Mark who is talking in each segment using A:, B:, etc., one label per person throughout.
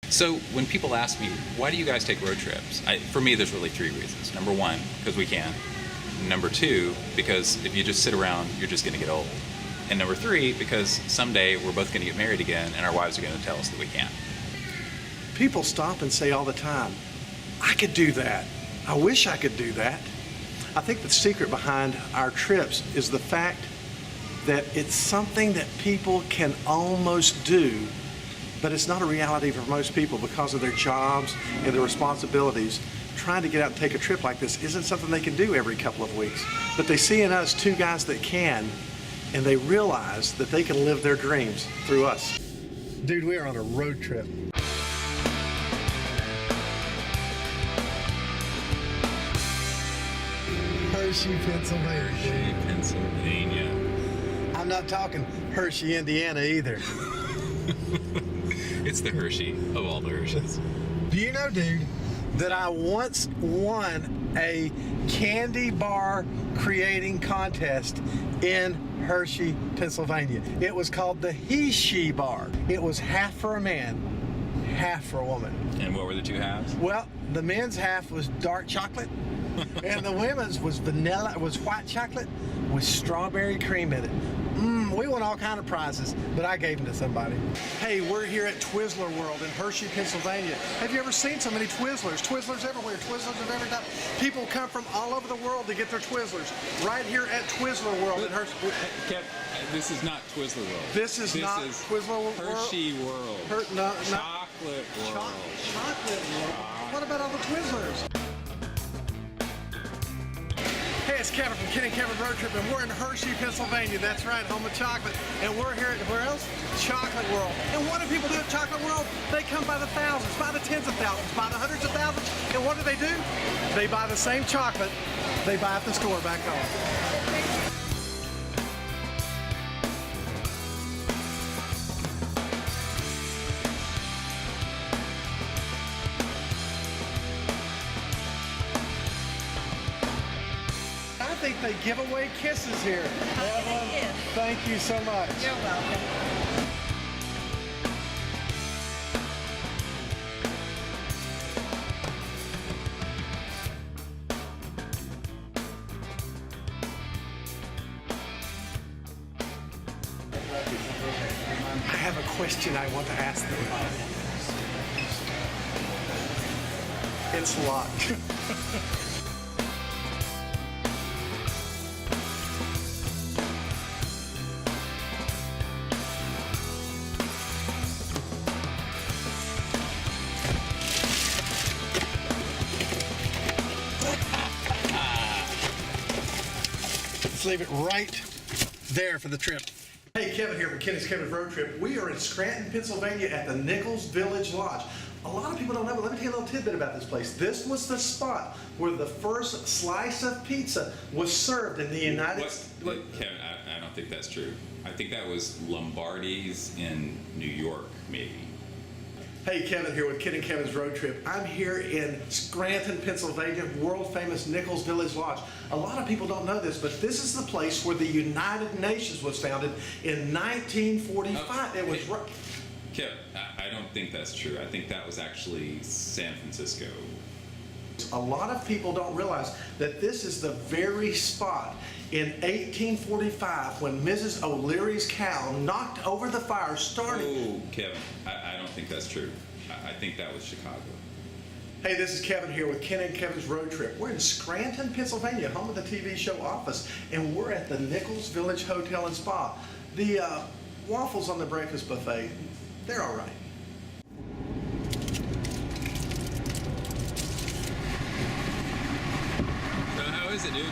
A: So when people ask me, why do you guys take road trips? For me, there's really three reasons. Number one, because we can. Number two, because if you just sit around, you're just going to get old. And number three, because someday we're both going to get married again and our wives are going to tell us that we can't.
B: People stop and say all the time, I could do that. I wish I could do that. I think the secret behind our trips is the fact that it's something that people can almost do, but it's not a reality for most people because of their jobs and their responsibilities. Trying to get out and take a trip like this isn't something they can do every couple of weeks. But they see in us two guys that can, and they realize that they can live their dreams through us. Dude, we are on a road trip. Hershey, Pennsylvania.
A: Hershey, Pennsylvania.
B: I'm not talking Hershey, Indiana either.
A: It's the Hershey of all the Hersheys.
B: Do you know, dude, that I once won a candy bar creating contest in Hershey, Pennsylvania. It was called the He-She Bar. It was half for a man, half for a woman.
A: And what were the two halves?
B: Well, the men's half was dark chocolate, and the women's was white chocolate with strawberry cream in it. We won all kind of prizes, but I gave them to somebody. Hey, we're here at Twizzler World in Hershey, Pennsylvania. Have you ever seen so many Twizzlers? Twizzlers everywhere, Twizzlers of every type. People come from all over the world to get their Twizzlers. Right here at Twizzler World in Hershey.
A: Kev, this is not Twizzler World.
B: This is not Twizzler World.
A: Hershey World. Chocolate World.
B: Chocolate World. What about all the Twizzlers? Hey, it's Kevin from Ken and Kevin Road Trip, and we're in Hershey, Pennsylvania. That's right, home of chocolate. And we're here at, where else? Chocolate World. And what do people do at Chocolate World? They come by the thousands, by the tens of thousands, by the hundreds of thousands. And what do? They buy the same chocolate they buy at the store back home. I think they give away kisses here. Evelyn, thank you so much.
C: You're welcome.
B: I have a question I want to ask them. It's locked. Let's leave it right there for the trip. Hey, Kevin here from Kenny's Kevin's Road Trip. We are in Scranton, Pennsylvania at the Nichols Village Lodge. A lot of people don't know, but let me tell you a little tidbit about this place. This was the spot where the first slice of pizza was served in the United States.
A: Kevin, I don't think that's true. I think that was Lombardi's in New York, maybe.
B: Hey, Kevin here with Ken and Kevin's Road Trip. I'm here in Scranton, Pennsylvania, world-famous Nichols Village Lodge. A lot of people don't know this, but this is the place where the United Nations was founded in 1945. It was right.
A: Kevin, I don't think that's true. I think that was actually San Francisco.
B: A lot of people don't realize that this is the very spot in 1845 when Mrs. O'Leary's cow knocked over the fire starting.
A: Oh, Kevin, I don't think that's true. I think that was Chicago.
B: Hey, this is Kevin here with Ken and Kevin's Road Trip. We're in Scranton, Pennsylvania, home of the TV show Office, and we're at the Nichols Village Hotel and Spa. The waffles on the breakfast buffet, they're all right.
A: So how is it, dude?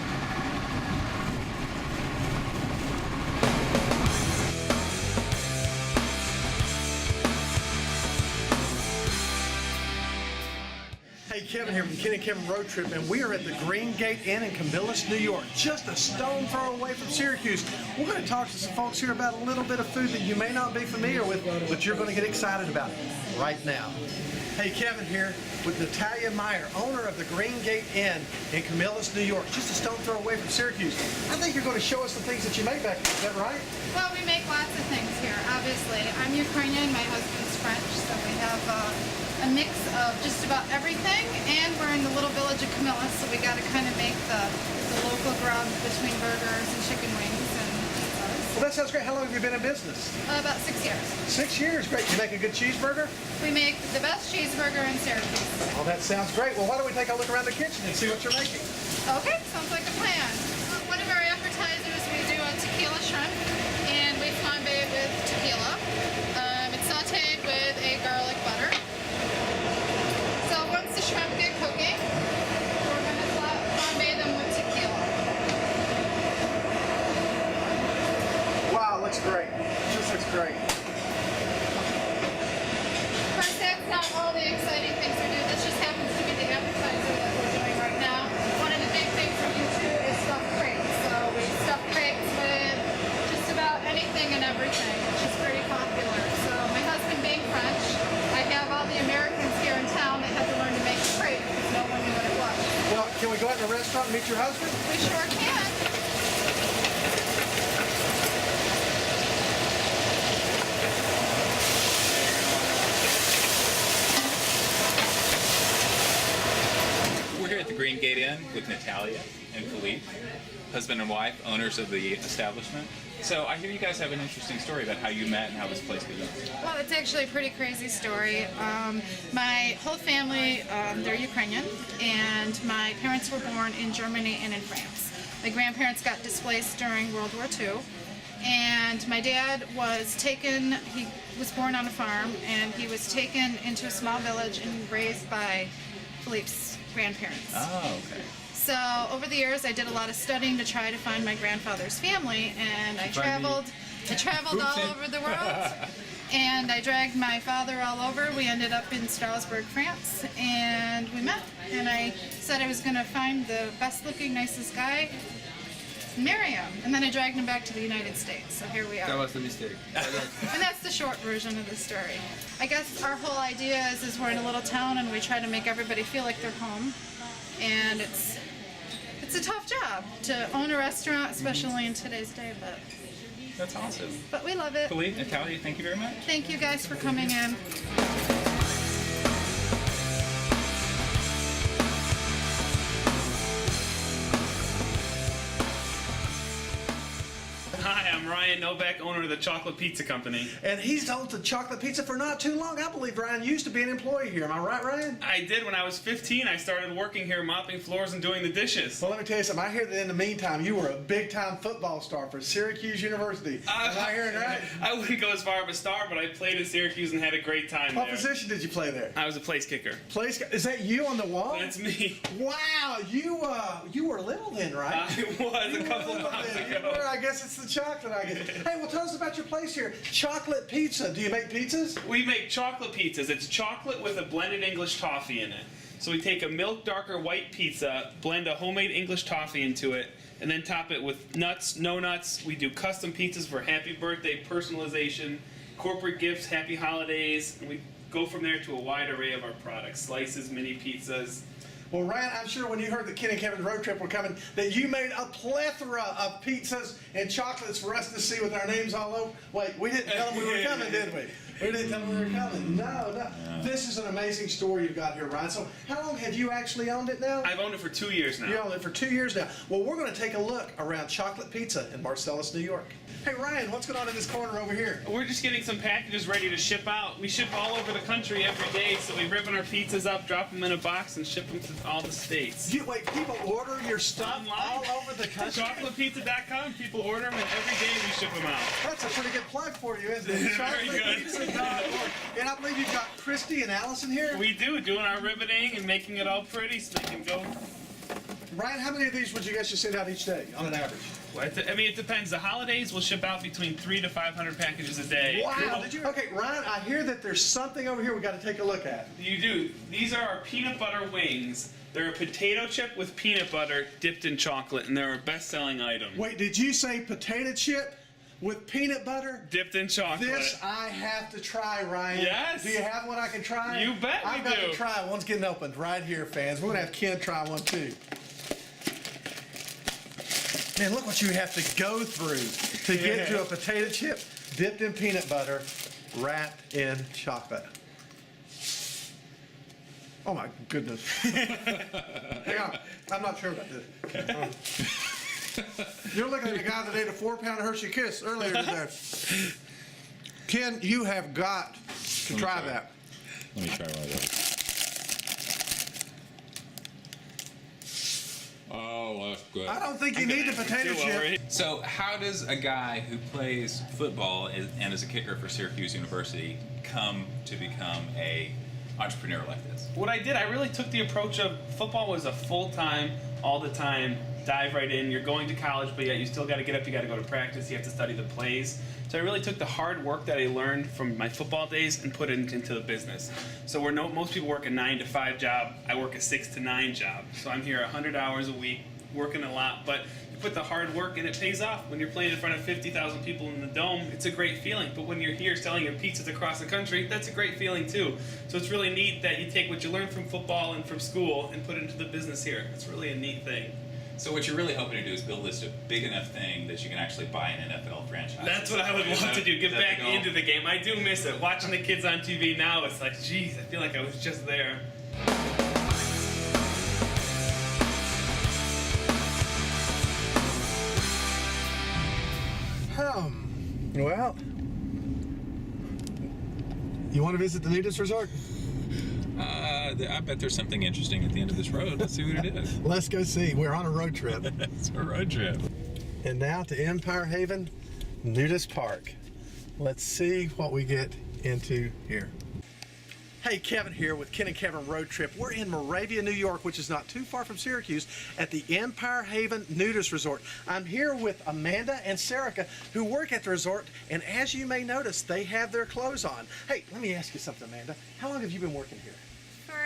B: Hey, Kevin here from Ken and Kevin Road Trip, and we are at the Green Gate Inn in Camillus, New York, just a stone throw away from Syracuse. We're going to talk to some folks here about a little bit of food that you may not be familiar with, but you're going to get excited about right now. Hey, Kevin here with Natalia Meyer, owner of the Green Gate Inn in Camillus, New York, just a stone throw away from Syracuse. I think you're going to show us the things that you make back here. Is that right?
C: Well, we make lots of things here, obviously. I'm Ukrainian, my husband's French, so we have mix of just about everything, and we're in the little village of Camillus, so we got to kind of make the local grub between burgers and chicken wings and pizzas.
B: Well, that sounds great. How long have you been in business?
C: About 6 years.
B: 6 years. Great. You make a good cheeseburger?
C: We make the best cheeseburger in Syracuse.
B: Oh, that sounds great. Well, why don't we take a look around the kitchen and see what you're making?
C: Okay, sounds like a plan. One of our appetizers, we do a tequila shrimp, and we flambe it with tequila. It's sauteed with a garlic butter. So once the shrimp get cooking, we're going to flambe them with tequila.
B: Wow, looks great. Just looks great.
C: Of course, that's not all the exciting things we do. This just happens to be the appetizer that we're doing right now. One of the big things we do too is stuffed crepes. So we stuff crepes with just about anything and everything, which is pretty popular. So my husband being French, I have all the Americans here in town that had to learn to make a crepe because no one knew what it was.
B: Well, can we go out to a restaurant and meet your husband?
C: We sure can.
A: We're here at the Green Gate Inn with Natalia and Philippe, husband and wife, owners of the establishment. So I hear you guys have an interesting story about how you met and how this place began.
C: Well, it's actually a pretty crazy story. My whole family, they're Ukrainian, and my parents were born in Germany and in France. My grandparents got displaced during World War II, and my dad was taken, he was born on a farm, and he was taken into a small village and raised by Philippe's grandparents.
A: Oh, okay.
C: So over the years, I did a lot of studying to try to find my grandfather's family, and I traveled all over the world, and I dragged my father all over. We ended up in Strasbourg, France, and we met. And I said I was going to find the best-looking, nicest guy, marry him, and then I dragged him back to the United States. So here we are.
D: That was the mistake.
C: And that's the short version of the story. I guess our whole idea is we're in a little town and we try to make everybody feel like they're home. And it's a tough job to own a restaurant, especially in today's day,
A: That's awesome.
C: but we love it.
A: Philippe, Natalia, thank you very much.
C: Thank you guys for coming in.
D: Hi, I'm Ryan Novak, owner of the Chocolate Pizza Company.
B: And he's owned the chocolate pizza for not too long. I believe Ryan used to be an employee here. Am I right, Ryan?
D: I did when I was 15. I started working here, mopping floors and doing the dishes.
B: Well, let me tell you something. I hear that in the meantime, you were a big-time football star for Syracuse University. Am I hearing right?
D: I wouldn't go as far of a star, but I played at Syracuse and had a great time
B: What
D: there.
B: position did you play there?
D: I was a place kicker.
B: Is that you on the wall?
D: That's me.
B: Wow, you were little then, right?
D: I was a couple
B: You were
D: months
B: then. You
D: ago.
B: were. I guess it's the chocolate. I guess. Hey, well, tell us about your place here. Chocolate Pizza. Do you make pizzas?
D: We make chocolate pizzas. It's chocolate with a blended English toffee in it. So we take a milk darker white pizza, blend a homemade English toffee into it, and then top it with nuts, no nuts. We do custom pizzas for happy birthday, personalization, corporate gifts, happy holidays, and we go from there to a wide array of our products, slices, mini pizzas.
B: Well, Ryan, I'm sure when you heard that Ken and Kevin's road trip were coming, that you made a plethora of pizzas and chocolates for us to see with our names all over. Wait, we didn't tell them we were coming, did we? We didn't tell them we were coming. No. This is an amazing story you've got here, Ryan. So how long have you actually owned it now?
D: I've owned it for 2 years now.
B: You owned it for 2 years now. Well, we're going to take a look around Chocolate Pizza in Marcellus, New York. Hey, Ryan, what's going on in this corner over here?
D: We're just getting some packages ready to ship out. We ship all over the country every day, so we ribbon our pizzas up, drop them in a box, and ship them to all the states.
B: Wait, people order your stuff
D: Online?
B: all over the country?
D: ChocolatePizza.com. People order them, and every day we ship them out.
B: That's a pretty good plug for you, isn't it?
D: Very good.
B: ChocolatePizza.org. And I believe you've got Christy and Allison here.
D: We do, doing our riveting and making it all pretty so they can go.
B: Ryan, how many of these would you guys just send out each day on an average?
D: I mean, it depends. The holidays will ship out between 300 to 500 packages a day.
B: Wow, did you? Okay, Ryan, I hear that there's something over here we got to take a look at.
D: You do. These are our peanut butter wings. They're a potato chip with peanut butter dipped in chocolate, and they're our best-selling item.
B: Wait, did you say potato chip with peanut butter?
D: Dipped in chocolate.
B: This I have to try, Ryan.
D: Yes.
B: Do you have one I can try?
D: You bet we
B: I've got
D: do.
B: to try it. One's getting opened right here, fans. We're going to have Ken try one, too. Man, look what you have to go through to get to a potato chip dipped in peanut butter, wrapped in chocolate. Oh my goodness. Hang on, I'm not sure about this. You're looking at the guy that ate a 4-pound Hershey Kiss earlier today. Ken, you have got to try that.
A: Let me try one of those. Oh, that's good.
B: I don't think you need the potato chip.
A: So, how does a guy who plays football and is a kicker for Syracuse University come to become a entrepreneur like this?
D: What I did, I really took the approach of football was a full-time, all the time, dive right in. You're going to college, but yet you still got to get up, you got to go to practice, you have to study the plays. So I really took the hard work that I learned from my football days and put it into the business. So where most people work a 9-to-5 job, I work a 6-to-9 job. So I'm here 100 hours a week, working a lot, but you put the hard work and it pays off. When you're playing in front of 50,000 people in the Dome, it's a great feeling. But when you're here selling your pizzas across the country, that's a great feeling too. So it's really neat that you take what you learned from football and from school and put it into the business here. It's really a neat thing.
A: So what you're really hoping to do is build this a big enough thing that you can actually buy an NFL franchise.
D: That's what I would love to do, get back into the game. I do miss it. Watching the kids on TV now, it's like, geez, I feel like I was just there.
B: Well, you want to visit the nudist resort?
A: I bet there's something interesting at the end of this road. Let's see what it is.
B: Let's go see. We're on a road trip.
A: It's a road trip.
B: And now to Empire Haven Nudist Park. Let's see what we get into here. Hey, Kevin here with Ken and Kevin Road Trip. We're in Moravia, New York, which is not too far from Syracuse, at the Empire Haven Nudist Resort. I'm here with Amanda and Serica, who work at the resort, and as you may notice, they have their clothes on. Hey, let me ask you something, Amanda. How long have you been working here?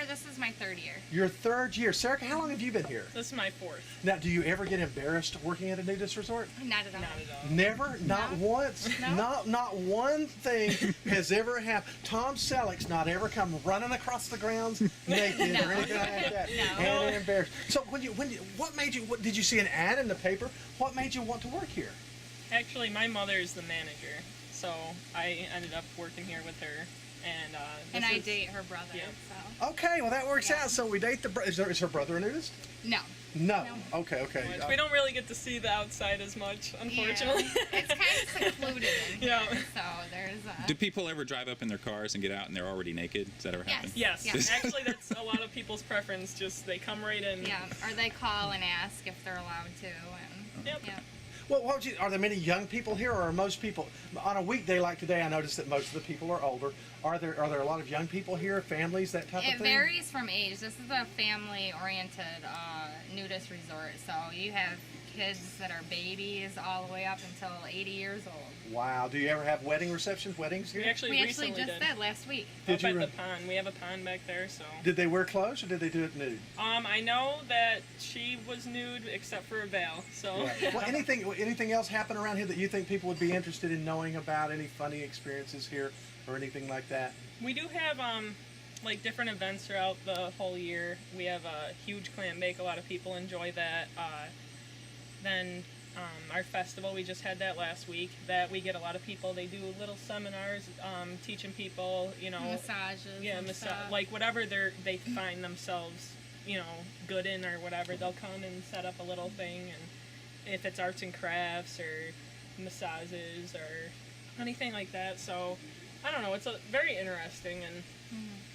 E: This is my 3rd year.
B: Your 3rd year. Serica, how long have you been here?
F: This is my 4th.
B: Now, do you ever get embarrassed working at a nudist resort?
E: Not at all.
F: Not at all.
B: Never? Not once?
E: No.
B: Not one thing has ever happened. Tom Selleck's not ever come running across the grounds naked
E: No.
B: or anything like that.
E: No.
B: And embarrassed. So what made you, did you see an ad in the paper? What made you want to work here?
F: Actually, my mother is the manager, so I ended up working here with her. And
E: I date her brother,
F: Yeah.
E: so.
B: Okay, well that works
E: Yeah.
B: out. So we date is her brother a nudist?
E: No.
B: No. Okay.
F: which we don't really get to see the outside as much, unfortunately.
E: Yeah. It's kind of secluded in here,
F: Yeah.
E: so there's
A: Do people ever drive up in their cars and get out and they're already naked? Does that ever happen?
F: Yes.
E: Yeah.
F: Actually, that's a lot of people's preference. Just they come right in.
E: Yeah, or they call and ask if they're allowed to, and
F: Yep.
E: yeah.
B: Well, are there many young people here, or are most people on a weekday like today? I noticed that most of the people are older. Are there a lot of young people here, families, that type
E: It
B: of thing?
E: varies from age. This is a family-oriented nudist resort, so you have kids that are babies all the way up until 80 years old.
B: Wow. Do you ever have weddings here?
F: We actually
E: We actually
F: recently
E: just
F: did.
E: did last week.
B: Did
F: Up
B: you
F: at
B: re-
F: the pond. We have a pond back there, so.
B: Did they wear clothes or did they do it nude?
F: I know that she was nude except for a veil, so.
B: Well, anything else happen around here that you think people would be interested in knowing about? Any funny experiences here or anything like that?
F: We do have like different events throughout the whole year. We have a huge clam bake. A lot of people enjoy that. Then our festival, we just had that last week. That we get a lot of people. They do little seminars teaching people,
E: Massages.
F: yeah,
E: and stuff.
F: like whatever they find themselves, good in or whatever. They'll come and set up a little thing, and if it's arts and crafts or massages or anything like that. So I don't know. It's very interesting and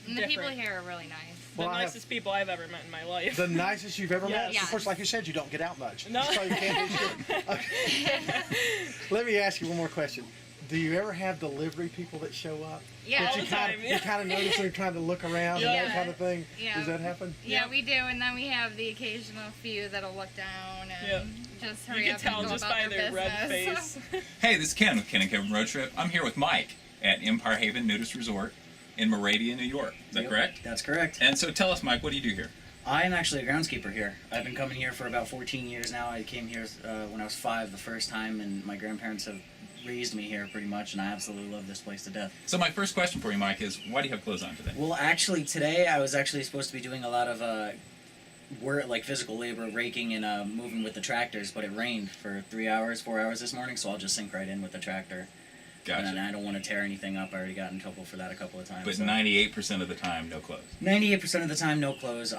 E: And the people
F: different.
E: here are really nice.
B: Well,
F: the
B: I have-
F: nicest people I've ever met in my life.
B: The nicest you've ever met?
F: Yes.
B: Of course, like you said, you don't get out much.
F: No.
B: So you can't do shit. Okay. Let me ask you one more question. Do you ever have delivery people that show up?
E: Yeah.
B: That
F: All
B: you
F: the
B: kind
F: time,
B: of,
F: yeah.
B: you kind of notice they're trying to look around and
E: Yeah.
B: that kind of thing?
E: Yeah.
B: Does that happen?
E: Yeah,
F: Yep.
E: we do, and then we have the occasional few that'll look down and
F: Yep.
E: just
F: You
E: hurry
F: can
E: up
F: tell
E: and go
F: just
E: about
F: by their red
E: business.
F: face.
A: Hey, this is Ken with Ken and Kevin Road Trip. I'm here with Mike at Empire Haven Nudist Resort in Moravia, New York. Is that
G: Yep,
A: correct?
G: That's correct.
A: And so tell us, Mike, what do you do here?
G: I am actually a groundskeeper here. I've been coming here for about 14 years now. I came here when I was 5 the first time, and my grandparents have raised me here pretty much, and I absolutely love this place to death.
A: So my first question for you, Mike, is why do you have clothes on today?
G: Well, actually, today I was actually supposed to be doing a lot of work, like physical labor, raking and moving with the tractors, but it rained for 3 hours, 4 hours this morning, so I'll just sink right in with the tractor.
A: Gotcha.
G: And I don't want to tear anything up. I already got in trouble for that a couple of times.
A: But
G: so.
A: 98% of the time, no clothes.
G: 98% of the time, no clothes.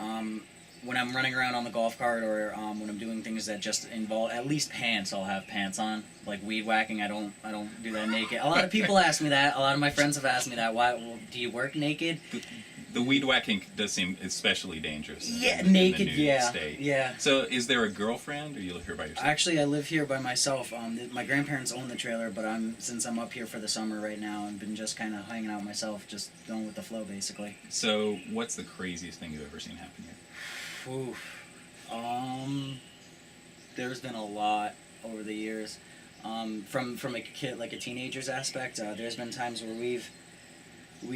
G: When I'm running around on the golf cart or when I'm doing things that just involve at least pants, I'll have pants on. Like weed whacking, I don't do that naked. A lot of people ask me that. A lot of my friends have asked me that. Why do you work naked?
A: The weed whacking does seem especially dangerous.
G: Yeah,
A: in the
G: naked.
A: nude
G: Yeah,
A: state.
G: yeah.
A: So, is there a girlfriend, or you live here by yourself?
G: Actually, I live here by myself. My grandparents own the trailer, but since I'm up here for the summer right now, I've been just kind of hanging out myself, just going with the flow, basically.
A: So, what's the craziest thing you've ever seen happen here?
G: Oof. There's been a lot over the years. From a kid, like a teenager's aspect, there's been times where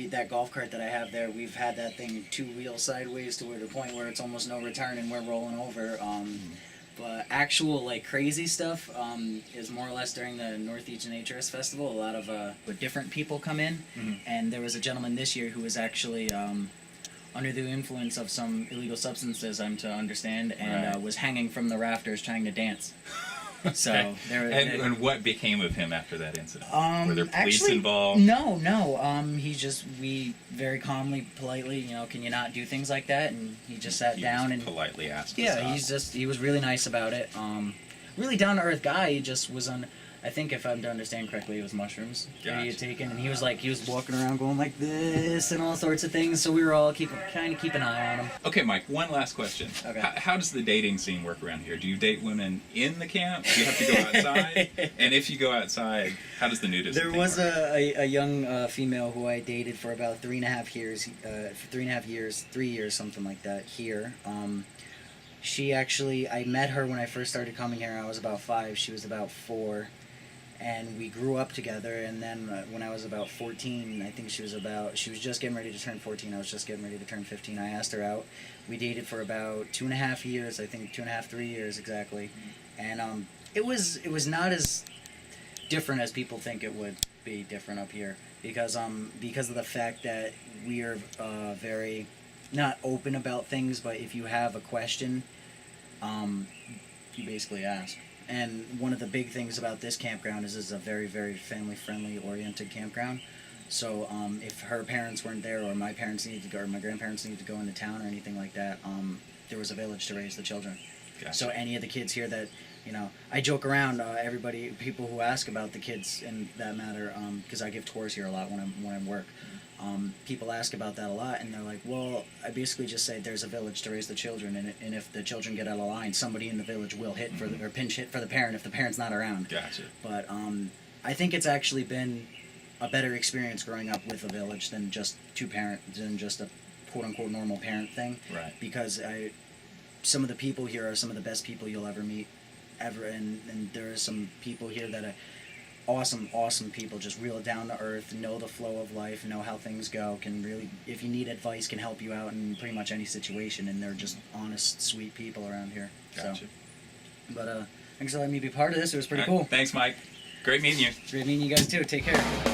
G: that golf cart that I have there, we've had that thing two wheels sideways to the point where it's almost no return and we're rolling over. But actual like crazy stuff is more or less during the Northeast Naturist Festival. A lot of different people come in, and there was a gentleman this year who was actually under the influence of some illegal substances, I'm to understand, and
A: Right.
G: was hanging from the rafters trying to dance. So
A: Okay.
G: there.
A: And what became of him after that incident? Were there police
G: Actually,
A: involved?
G: No. We very calmly, politely, can you not do things like that? And he just sat
A: He
G: down
A: just
G: and
A: politely asked. to
G: yeah,
A: stop.
G: he was really nice about it. Really down to earth guy. He just was on. I think if I'm to understand correctly, it was mushrooms that he had
A: Gotcha.
G: taken, and he was walking around going like this and all sorts of things. So we were all keep an eye on him.
A: Okay, Mike. One last question.
G: Okay.
A: How does the dating scene work around here? Do you date women in the camp? Do you have to go outside? And if you go outside, how does the nudism
G: There
A: thing
G: was
A: work?
G: a young female who I dated for about 3.5 years, 3 years, something like that. Here, she actually, I met her when I first started coming here. I was about 5. She was about 4, and we grew up together. And then when I was about 14, I think she was just getting ready to turn 14. I was just getting ready to turn 15. I asked her out. We dated for about 2.5 years. I think 2.5, 3 years exactly, and it was not as different as people think it would be different up here because of the fact that we are very not open about things, but if you have a question, you basically ask. And one of the big things about this campground is it's a very, very family-friendly oriented campground. So if her parents weren't there, or my parents needed to go, or my grandparents needed to go into town or anything like that, there was a village to raise the children.
A: Gotcha.
G: So any of the kids here that, I joke around. People who ask about the kids in that matter, because I give tours here a lot when I work. People ask about that a lot, and they're like, "Well, I basically just say there's a village to raise the children, and if the children get out of line, somebody in the village will hit for or pinch hit for the parent if the parent's not around."
A: Gotcha.
G: But I think it's actually been a better experience growing up with a village than just just a quote unquote normal parent thing.
A: Right.
G: Because some of the people here are some of the best people you'll ever meet, and there are some people here that are awesome people, just real down to earth, know the flow of life, know how things go, can really, if you need advice, can help you out in pretty much any situation, and they're just honest, sweet people around here.
A: Gotcha.
G: So, but thanks for letting me be part of this. It was pretty
A: All right.
G: cool.
A: Thanks, Mike. Great meeting you.
G: Great meeting you guys too. Take care.